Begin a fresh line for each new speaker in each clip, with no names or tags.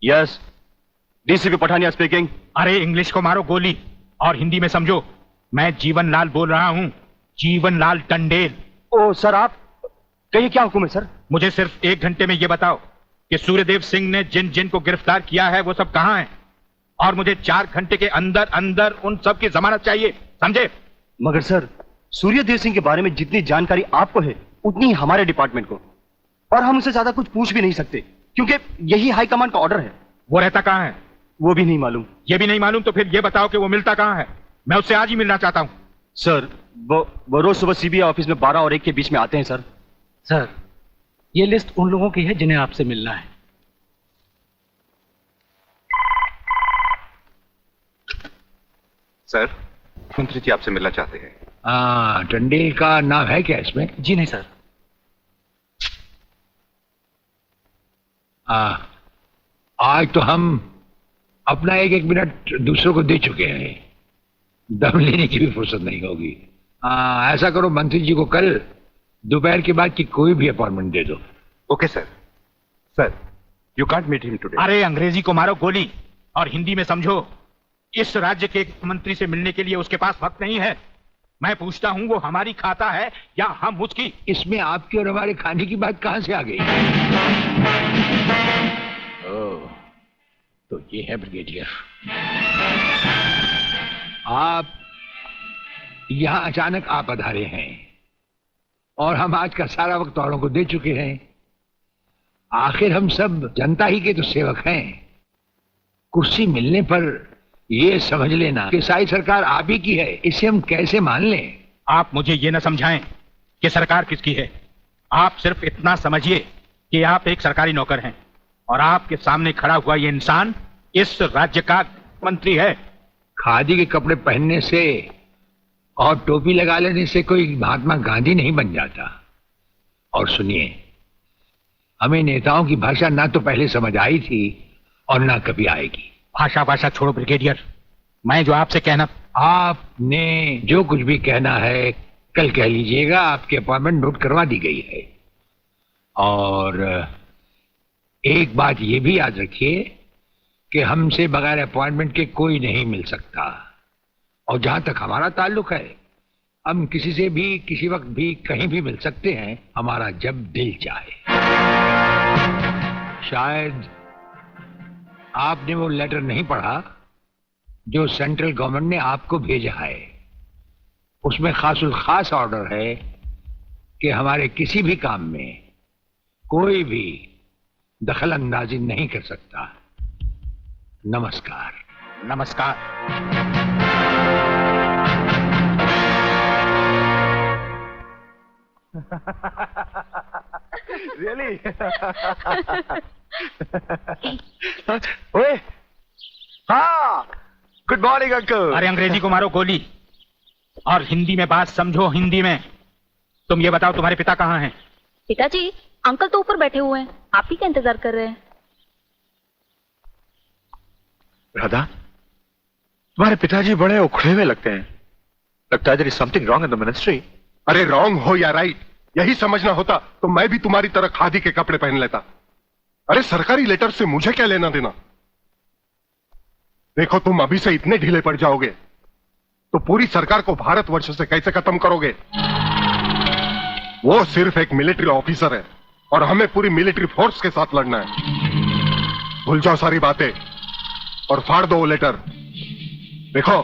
Yes, DCP Pathania speaking.
अरे English को मारो गोली और हिंदी में समझो। मैं जीवन लाल बोल रहा हूँ, जीवन लाल टंडेल।
ओ सर, आप कहिए, क्या हुक्म है सर?
मुझे सिर्फ 1 घंटे में ये बताओ कि सूर्यदेव सिंह ने जिन जिन को गिरफ्तार किया है वो सब कहाँ हैं, और मुझे 4 घंटे के अंदर अंदर उन सब की जमानत चाहिए, समझे?
मगर सर, सूर्यदेव सिंह के बारे में जितनी जानकारी आपको है उतनी ही हमारे डिपार्टमेंट को, और हम उसे ज्यादा कुछ पूछ भी नहीं सकते क्योंकि यही हाई कमांड का ऑर्डर है।
वो रहता कहाँ है?
वो भी नहीं मालूम।
ये भी नहीं मालूम? तो फिर ये बताओ कि वो मिलता कहाँ है? मैं उससे आज ही मिलना चाहता हूँ।
सर, वो रोज सुबह सीबीआई ऑफिस में 12 और 1 के बीच में आते हैं सर।
सर, ये लिस्ट उन लोगों की है जिन्हें आपसे मिलना है।
सर, मंत्री जी आपसे मिलना चाहते हैं।
टंडेल का नाम है क्या इसमें?
जी नहीं सर।
आज तो हम अपना 1-1 मिनट दूसरों को दे चुके हैं, दम लेने की भी फुर्सत नहीं होगी। ऐसा करो, मंत्री जी को कल दोपहर के बाद की कोई भी अपॉइंटमेंट दे दो।
Okay sir. Sir, you can't meet him today.
अरे अंग्रेजी को मारो गोली और हिंदी में समझो। इस राज्य के मंत्री से मिलने के लिए उसके पास वक्त नहीं है। मैं पूछता हूँ, वो हमारी खाता है या हम उसकी?
इसमें आपकी और हमारे खाने की बात कहां से आ गई? तो ये है ब्रिगेडियर। आप यहां अचानक आप पधारे हैं और हम आज का सारा वक्त औरों को दे चुके हैं। आखिर हम सब जनता ही के तो सेवक हैं। कुर्सी मिलने पर ये समझ लेना कि सारी सरकार आप ही की है, इसे हम कैसे मान लें?
आप मुझे ये न समझाएं कि सरकार किसकी है। आप सिर्फ इतना समझिए कि आप एक सरकारी नौकर हैं और आपके सामने खड़ा हुआ ये इंसान इस राज्य का मंत्री है।
खादी के कपड़े पहनने से और टोपी लगा लेने से कोई महात्मा गांधी नहीं बन जाता। और सुनिए, हमें नेताओं की भाषा ना तो पहले समझ आई थी और ना कभी आएगी।
भाषा छोड़ो ब्रिगेडियर, मैं जो आपसे कहना।
आपने जो कुछ भी कहना है कल कह लीजिएगा। आपकी अपॉइंटमेंट नोट करवा दी गई है। और एक बात ये भी याद रखिए कि हमसे बगैर अपॉइंटमेंट के कोई नहीं मिल सकता। और जहां तक हमारा ताल्लुक है, हम किसी से भी किसी वक्त भी कहीं भी मिल सकते हैं, हमारा जब दिल चाहे। शायद आपने वो लेटर नहीं पढ़ा जो सेंट्रल गवर्नमेंट ने आपको भेजा है। उसमें खासुल खास ऑर्डर है कि हमारे किसी भी काम में कोई भी दखल अंदाजी नहीं कर सकता। नमस्कार।
नमस्कार।
रियली? ओए, हाँ, गुड मॉर्निंग अंकल।
अरे अंग्रेजी को मारो गोली और हिंदी में बात समझो। हिंदी में तुम ये बताओ, तुम्हारे पिता कहाँ हैं?
पिताजी, अंकल तो ऊपर बैठे हुए हैं, आप ही का इंतजार कर रहे हैं।
राधा, तुम्हारे पिताजी बड़े उखड़े हुए लगते हैं। लगता है there is something wrong in the ministry.
अरे रॉन्ग हो या राइट, यही समझना होता तो मैं भी तुम्हारी तरह खादी के कपड़े पहन लेता। अरे सरकारी लेटर से मुझे क्या लेना देना? देखो, तुम अभी से इतने ढीले पड़ जाओगे तो पूरी सरकार को भारतवर्ष से कैसे खत्म करोगे? वो सिर्फ एक मिलिट्री ऑफिसर है और हमें पूरी मिलिट्री फोर्स के साथ लड़ना है। भूल जाओ सारी बातें और फाड़ दो वो लेटर। देखो,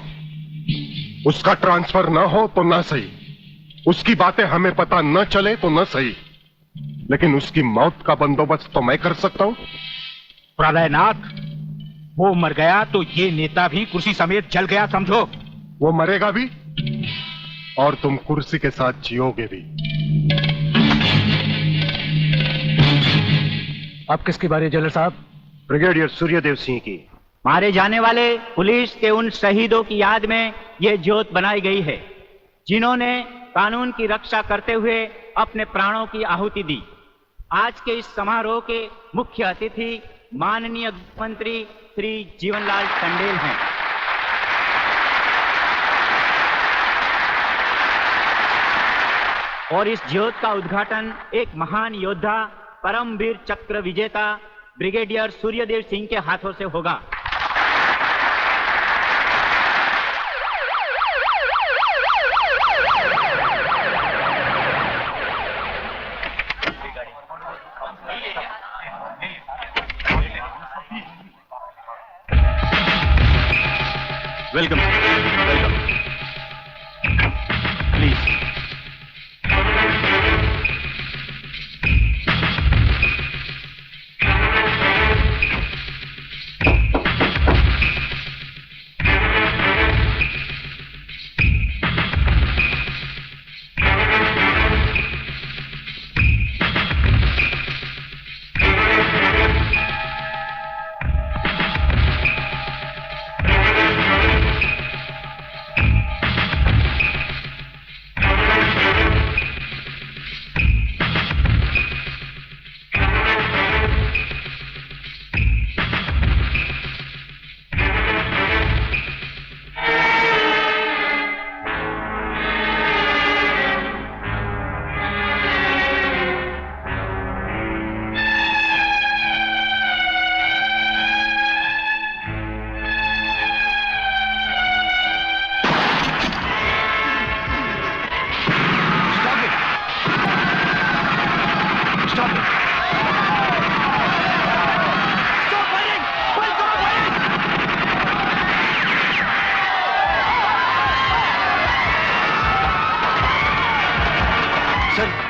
उसका ट्रांसफर ना हो तो ना सही, उसकी बातें हमें पता न चले तो न सही, लेकिन उसकी मौत का बंदोबस्त तो मैं कर सकता हूं।
प्रलयनाथ, वो मर गया तो ये नेता भी कुर्सी समेत जल गया, समझो।
वो मरेगा भी और तुम कुर्सी के साथ जियोगे भी।
आप किसकी बारी है जनरल साहब?
ब्रिगेडियर सूर्यदेव सिंह की।
मारे जाने वाले पुलिस के उन शहीदों की याद में ये ज्योत बनाई गई है जिन्होंने कानून की रक्षा करते हुए अपने प्राणों की आहुति दी। आज के इस समारोह के मुख्य अतिथि माननीय मंत्री श्री जीवनलाल टंडेल हैं। और इस ज्योत का उद्घाटन एक महान योद्धा, परमवीर चक्र विजेता ब्रिगेडियर सूर्यदेव सिंह के हाथों से होगा।
Welcome welcome, please.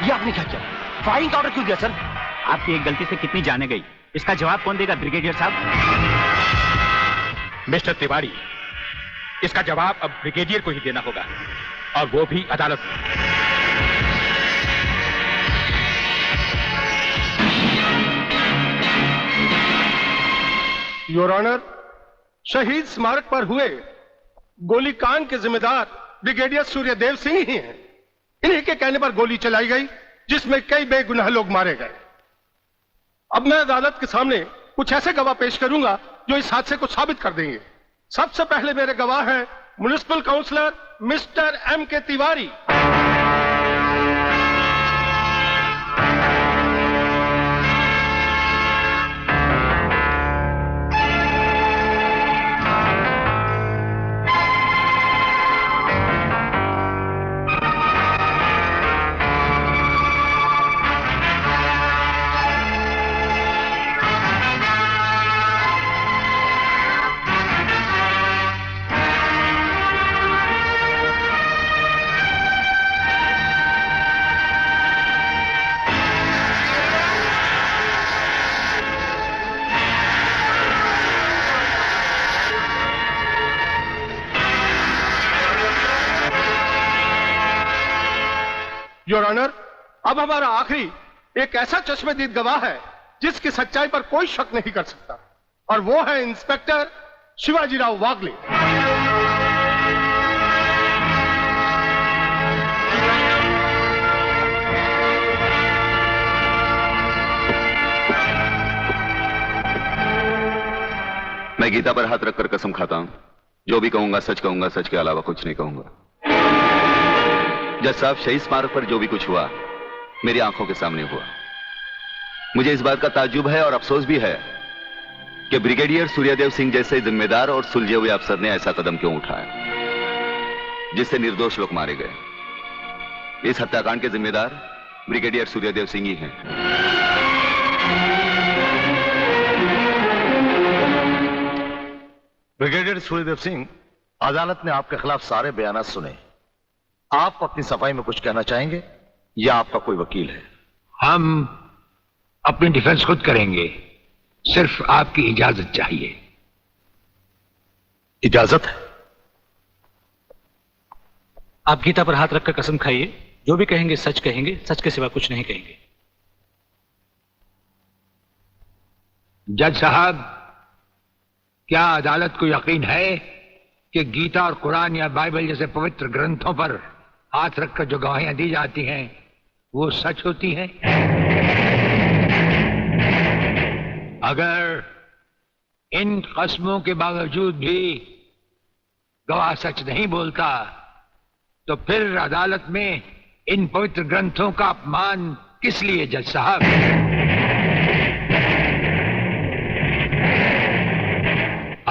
ये आपने क्या किया? फायरिंग का ऑर्डर क्यों दिया सर?
आपकी एक गलती से कितनी जाने गई, इसका जवाब कौन देगा ब्रिगेडियर साहब?
मिस्टर तिवारी, इसका जवाब अब ब्रिगेडियर को ही देना होगा, और वो भी अदालत में।
योर ऑनर, शहीद स्मारक पर हुए गोलीकांड के जिम्मेदार ब्रिगेडियर सूर्यदेव सिंह ही हैं। इन्हीं के कहने पर गोली चलाई गई, जिसमें कई बेगुनाह लोग मारे गए। अब मैं अदालत के सामने कुछ ऐसे गवाह पेश करूंगा जो इस हादसे को साबित कर देंगे। सबसे पहले मेरे गवाह हैं municipal councillor mister M.K. Tiwari. Your honour, अब हमारा आखिरी एक ऐसा चश्मदीद गवाह है जिसकी सच्चाई पर कोई शक नहीं कर सकता, और वो है इंस्पेक्टर शिवाजीराव वागले।
मैं गीता पर हाथ रखकर कसम खाता हूं, जो भी कहूंगा सच कहूंगा, सच के अलावा कुछ नहीं कहूंगा। जज साहब, शहीद स्मारक पर जो भी कुछ हुआ मेरी आंखों के सामने हुआ। मुझे इस बात का ताज्जुब है और अफसोस भी है कि ब्रिगेडियर सूर्यदेव सिंह जैसे जिम्मेदार और सुलझे हुए अफसर ने ऐसा कदम क्यों उठाया जिससे निर्दोष लोग मारे गए। इस हत्याकांड के जिम्मेदार ब्रिगेडियर सूर्यदेव सिंह ही हैं।
ब्रिगेडियर सूर्यदेव सिंह, अदालत ने आपके खिलाफ सारे बयानात सुने। आप अपनी सफाई में कुछ कहना चाहेंगे या आपका कोई वकील है?
हम अपनी डिफेंस खुद करेंगे, सिर्फ आपकी इजाजत चाहिए।
इजाजत है?
आप गीता पर हाथ रखकर कसम खाइए, जो भी कहेंगे सच कहेंगे, सच के सिवा कुछ नहीं कहेंगे।
जज साहब, क्या अदालत को यकीन है कि गीता और कुरान या बाइबल जैसे पवित्र ग्रंथों पर हाथ रखकर जो गवाहियां दी जाती हैं वो सच होती हैं? अगर इन कस्मों के बावजूद भी गवाह सच नहीं बोलता तो फिर अदालत में इन पवित्र ग्रंथों का अपमान किस लिए जज साहब?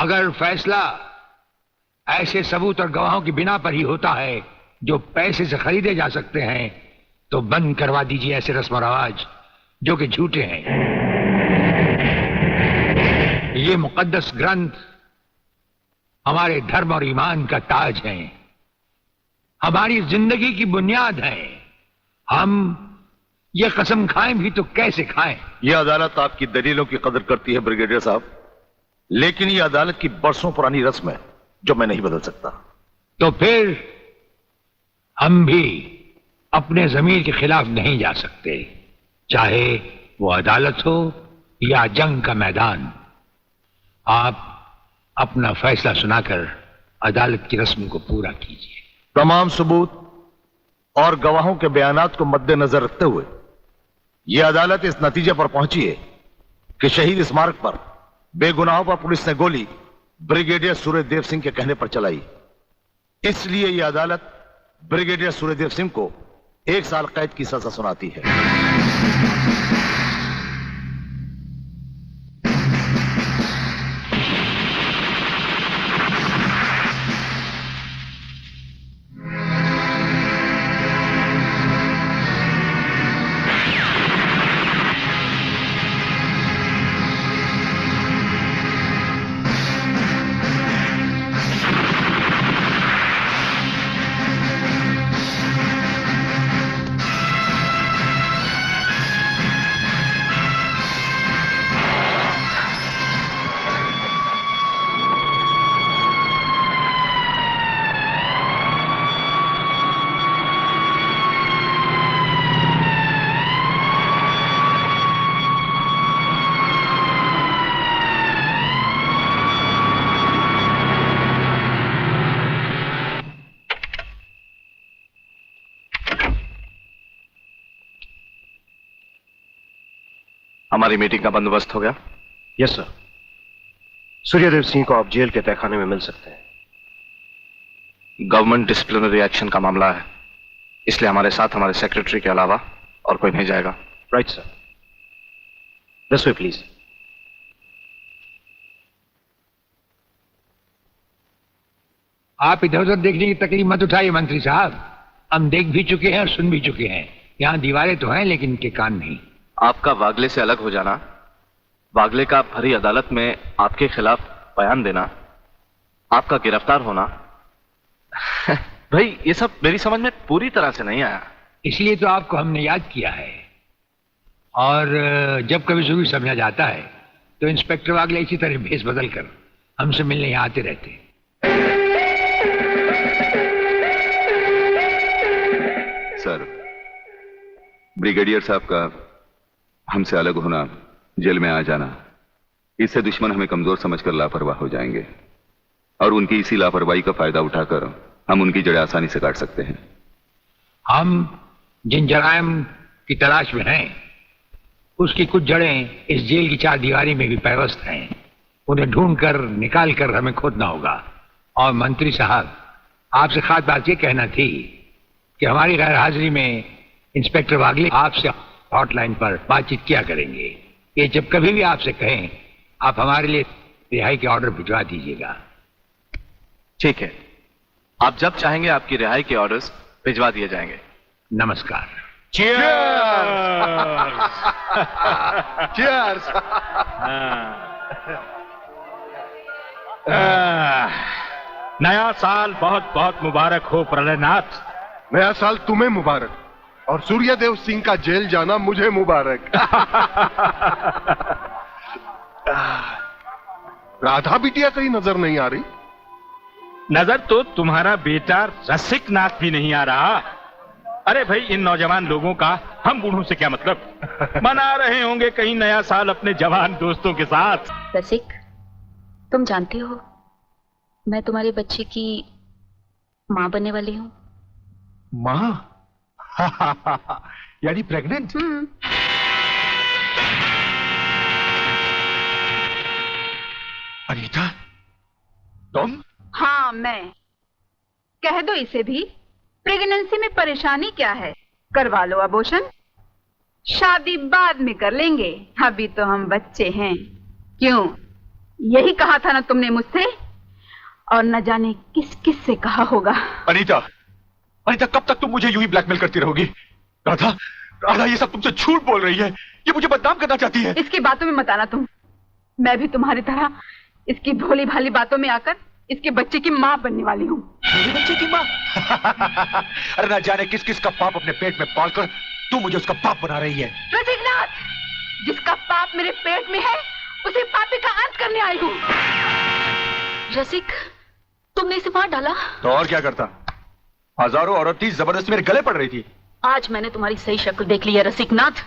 अगर फैसला ऐसे सबूत और गवाहों की बिना पर ही होता है जो पैसे से खरीदे जा सकते हैं, तो बंद करवा दीजिए ऐसे रस्म और रवाज जो कि झूठे हैं। ये मुकद्दस ग्रंथ हमारे धर्म और ईमान का ताज है, हमारी जिंदगी की बुनियाद है। हम ये कसम खाएं भी तो कैसे खाएं?
यह अदालत आपकी दलीलों की कदर करती है ब्रिगेडियर साहब, लेकिन यह अदालत की बरसों पुरानी रस्म है जो मैं नहीं बदल सकता।
तो फिर हम भी अपने जमीर के खिलाफ नहीं जा सकते, चाहे वो अदालत हो या जंग का मैदान। आप अपना फैसला सुनाकर अदालत की रस्म को पूरा कीजिए।
तमाम सबूत और गवाहों के बयानात को मद्देनजर रखते हुए यह अदालत इस नतीजे पर पहुंची है कि शहीद स्मारक पर बेगुनाहों पर पुलिस ने गोली ब्रिगेडियर सूर्यदेव सिंह के कहने पर चलाई। इसलिए यह अदालत ब्रिगेडियर सूर्यदेव सिंह को 1 साल कैद की सजा सुनाती है।
हमारी मीटिंग का बंदोबस्त हो गया? Yes sir. सूर्यदेव सिंह को आप जेल के तहखाने में मिल सकते हैं। गवर्नमेंट डिसिप्लिनरी एक्शन का मामला है, इसलिए हमारे साथ हमारे सेक्रेटरी के अलावा और कोई नहीं जाएगा। Right sir. This way please.
आप इधर उधर देखने की तकलीफ मत उठाइए मंत्री साहब, हम देख भी चुके हैं और सुन भी चुके हैं। यहाँ दीवारें तो हैं लेकिन इनके कान नहीं।
आपका वागले से अलग हो जाना, वागले का भरी अदालत में आपके खिलाफ बयान देना, आपका गिरफ्तार होना भाई ये सब मेरी समझ में पूरी तरह से नहीं आया।
इसलिए तो आपको हमने याद किया है। और जब कभी जरूरी समझा जाता है तो इंस्पेक्टर वागले इसी तरह भेष बदल कर हमसे मिलने यहाँ आते रहते हैं।
सर, ब्रिगेडियर साहब का हमसे अलग होना, जेल में आ जाना, इससे दुश्मन हमें कमजोर समझकर लापरवाह हो जाएंगे और उनकी इसी लापरवाही का फायदा उठाकर हम उनकी जड़ें आसानी से काट सकते हैं।
हम जिन जराइम की तलाश में हैं, उसकी कुछ जड़ें इस जेल की 4 दीवारी में भी पैवस्त हैं। उन्हें ढूंढकर निकाल कर हमें खोदना होगा। और मंत्री साहब, आपसे खास बात ये कहना थी कि हमारी गैर हाजिरी में इंस्पेक्टर वागले आपसे हॉटलाइन पर बातचीत किया करेंगे। ये जब कभी भी आपसे कहें, आप हमारे लिए रिहाई के ऑर्डर भिजवा दीजिएगा।
ठीक है, आप जब चाहेंगे आपकी रिहाई के ऑर्डर्स भिजवा दिए जाएंगे।
नमस्कार।
Cheers!
नया साल बहुत बहुत मुबारक हो प्रलयनाथ।
नया साल तुम्हें मुबारक और सूर्यदेव सिंह का जेल जाना मुझे मुबारक। राधा बिटिया कहीं नजर नहीं आ रही?
नजर तो तुम्हारा बेटा रसिक नाथ भी नहीं आ रहा। अरे भाई, इन नौजवान लोगों का हम बूढ़ों से क्या मतलब? मना रहे होंगे कहीं नया साल अपने जवान दोस्तों के साथ।
रसिक, तुम जानते हो मैं तुम्हारे बच्चे की माँ बनने वाली हूँ।
माँ? यानी प्रेग्नेंट? अनीता, तुम?
हाँ, मैं। कह दो इसे भी, प्रेगनेंसी में परेशानी क्या है, करवा लो अबॉर्शन। शादी बाद में कर लेंगे, अभी तो हम बच्चे हैं। क्यों, यही कहा था ना तुमने मुझसे, और न जाने किस किस से कहा होगा।
अनीता, अनीता कब तक तुम मुझे यूं ही ब्लैकमेल करती रहोगी? राधा, राधा ये सब तुमसे झूठ बोल रही है, ये मुझे बदनाम करना चाहती है।
इसकी बातों में मत आना तुम। मैं भी तुम्हारी तरह इसकी भोली भाली बातों में आकर इसके बच्चे की माँ बनने वाली हूँ।
बच्चे की माँ? अरे ना जाने किस किस का पाप अपने पेट में पालकर तू मुझे उसका पाप बना रही है।
रसिकनाथ, जिसका पाप मेरे पेट में है उसे पापी का अंत करने आई हूँ।
रसिक, तुमने इसे मार डाला?
तो और क्या करता? हजारों औरतें जबरदस्ती मेरे गले पड़ रही थी।
आज मैंने तुम्हारी सही शक्ल देख ली है रसिकनाथ।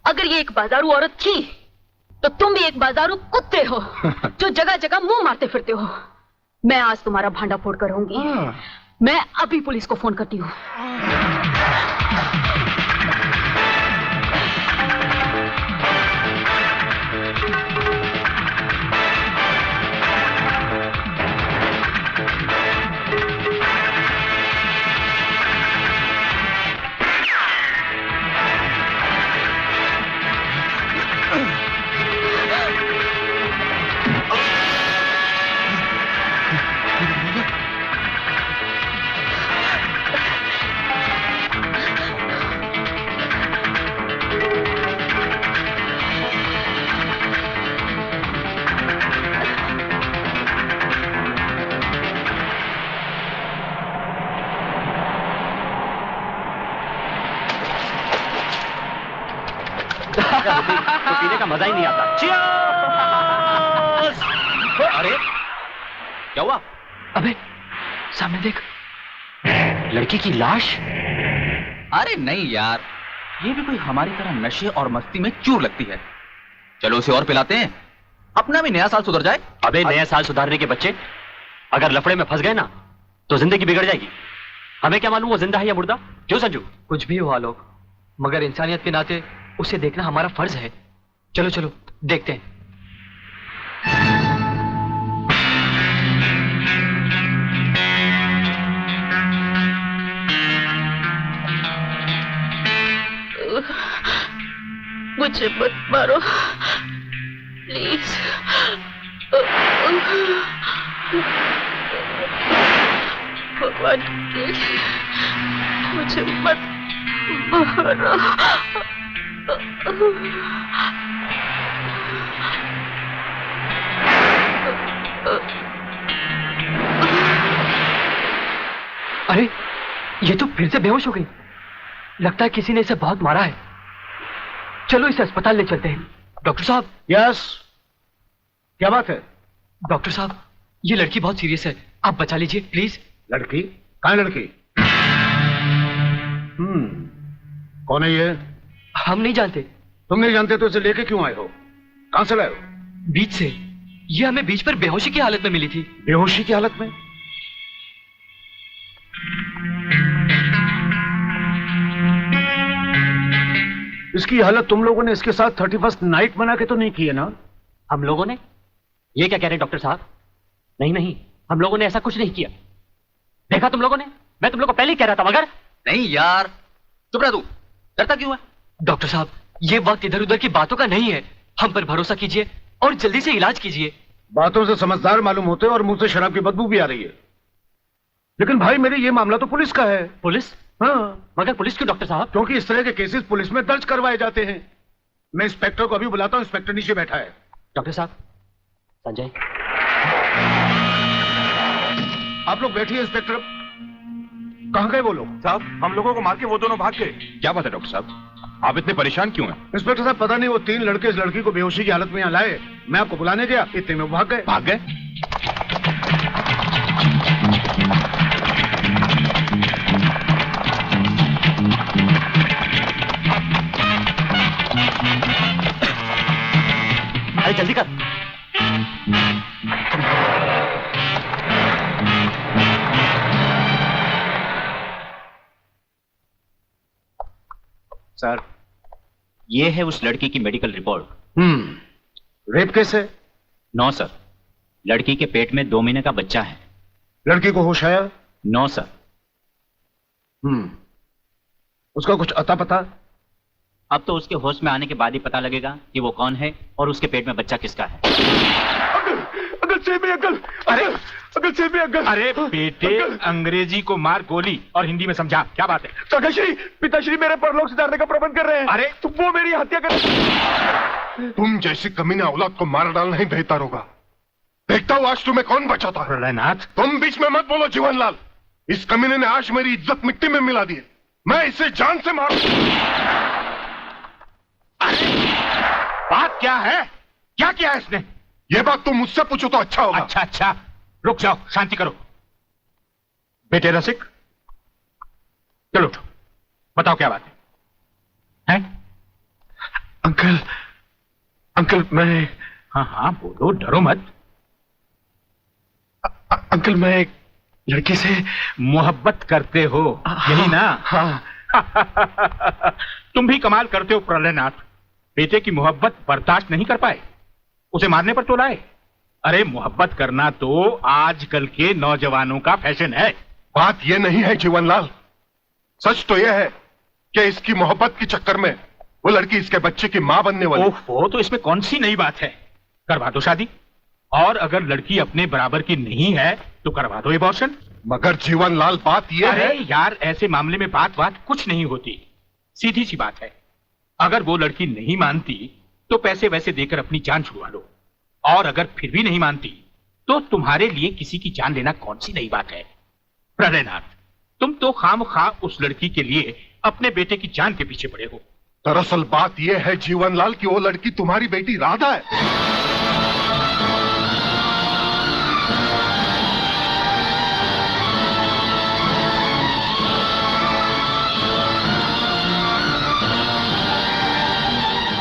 अगर ये एक बाजारू औरत थी तो तुम भी एक बाजारू कुत्ते हो जो जगह जगह मुंह मारते फिरते हो। मैं आज तुम्हारा भांडा फोड़ कर रहूंगी। मैं अभी पुलिस को फोन करती हूँ।
तो पीने का मजा ही नहीं आता।
अरे क्या हुआ?
अबे सामने देख,
लड़की की लाश।
अरे नहीं यार, ये भी कोई हमारी तरह नशे और मस्ती में चूर लगती है। चलो उसे और पिलाते हैं, अपना भी नया साल सुधर जाए।
अबे नया साल सुधारने के बच्चे अगर लफड़े में फंस गए ना तो जिंदगी बिगड़ जाएगी। हमें क्या मालूम वो जिंदा है या मुर्दा? क्यों संजू?
कुछ भी हुआ लोग, मगर इंसानियत के नाते उसे देखना हमारा फर्ज है। चलो चलो देखते हैं।
मुझे मत मारो प्लीज। भगवान के लिए मुझे मत मारो।
अरे ये तो फिर से बेहोश हो गई। लगता है किसी ने इसे बहुत मारा है। चलो इसे अस्पताल ले चलते हैं। डॉक्टर साहब।
यस, क्या बात है?
डॉक्टर साहब, ये लड़की बहुत सीरियस है, आप बचा लीजिए प्लीज।
लड़की? कहाँ है लड़की? कौन है ये?
हम नहीं जानते।
तुम नहीं जानते तो इसे लेके क्यों आए हो? कहां से लाए हो?
बीच से। ये हमें बीच पर बेहोशी की हालत में मिली थी।
बेहोशी की हालत में? इसकी हालत तुम लोगों ने इसके साथ 31st नाइट बना के तो नहीं की है ना?
हम लोगों ने? ये क्या कह रहे हैं डॉक्टर साहब? नहीं नहीं, हम लोगों ने ऐसा कुछ नहीं किया। देखा तुम लोगों ने? मैं तुम लोगों को पहले ही कह रहा था। मगर
नहीं यार, चुप रह तू, डरता क्यों है?
डॉक्टर साहब, ये वक्त इधर उधर की बातों का नहीं है। हम पर भरोसा कीजिए और जल्दी से इलाज कीजिए।
बातों से समझदार मालूम होते और मुंह से शराब की बदबू भी आ रही है। लेकिन भाई मेरे ये मामला तो पुलिस का है।
पुलिस?
हाँ।
मगर पुलिस क्यों डॉक्टर साहब?
क्योंकि इस तरह के केसेस पुलिस में दर्ज करवाए जाते हैं। मैं इंस्पेक्टर को अभी बुलाता हूँ। इंस्पेक्टर नीचे बैठा है।
डॉक्टर साहब, संजय।
आप लोग बैठिए। इंस्पेक्टर, कहाँ गए वो लोग?
साहब, हम लोगों को मार के वो दोनों भाग गए। क्या बात है डॉक्टर साहब, आप इतने परेशान क्यों हैं?
इंस्पेक्टर साहब, पता नहीं वो 3 लड़के इस लड़की को बेहोशी की हालत में यहाँ लाए। मैं आपको बुलाने गया, इतने में वो भाग गए।
भाग गए?
अरे जल्दी कर।
सर, ये है उस लड़की की मेडिकल रिपोर्ट।
रेप केस है?
नो सर, लड़की के पेट में 2 महीने का बच्चा है।
लड़की को होश आया?
No sir.
उसका कुछ अता पता?
अब तो उसके होश में आने के बाद ही पता लगेगा कि वो कौन है और उसके पेट में बच्चा किसका है।
अंकल सेव मी अंकल,
अरे
अंकल सेव मी अंकल।
अरे बेटे, अंग्रेजी को मार गोली और हिंदी में समझा, क्या बात है?
काकाश्री, पिताश्री मेरे परलोक सुधारने का प्रबंध कर रहे हैं।
अरे
तो वो मेरी हत्या कर।
तुम जैसी कमीने औलाद को मार डालना ही बेहतर होगा। देखता हूँ आज तुम्हें कौन बचाता है।
प्रलयनाथ,
तुम बीच में मत बोलो जीवनलाल। इस कमीने ने आज मेरी इज्जत मिट्टी में मिला दी है। मैं इसे जान से मारू।
बात क्या है? क्या किया है इसने?
ये बात तुम मुझसे पूछो तो अच्छा होगा।
अच्छा अच्छा, रुक जाओ, शांति करो। बेटे रसिक, चलो उठो, बताओ क्या बात है? हैं?
अंकल, अंकल मैं।
हाँ हाँ बोलो, डरो मत।
अंकल मैं एक लड़की से
मोहब्बत करते हो, यही ना?
हाँ।
तुम भी कमाल करते हो प्रलयनाथ। बेटे की मोहब्बत बर्दाश्त नहीं कर पाए, उसे मारने पर तो लाए। अरे मोहब्बत करना तो आजकल के नौजवानों का फैशन है।
बात यह नहीं है जीवनलाल, सच तो यह है कि इसकी मोहब्बत के चक्कर में वो लड़की इसके बच्चे की मां बनने वाली।
ओहो, तो इसमें कौन सी नई बात है? करवा दो शादी, और अगर लड़की अपने बराबर की नहीं है तो करवा दो एबॉर्शन।
मगर जीवनलाल बात यह है।
अरे यार, ऐसे मामले में बात कुछ नहीं होती, सीधी सी बात है। अगर वो लड़की नहीं मानती तो पैसे वैसे देकर अपनी जान छुड़वा लो, और अगर फिर भी नहीं मानती तो तुम्हारे लिए किसी की जान लेना कौन सी नई बात है? प्रलयनाथ, तुम तो खामखा उस लड़की के लिए अपने बेटे की जान के पीछे पड़े हो।
दरअसल बात यह है जीवनलाल कि वो लड़की तुम्हारी बेटी राधा है।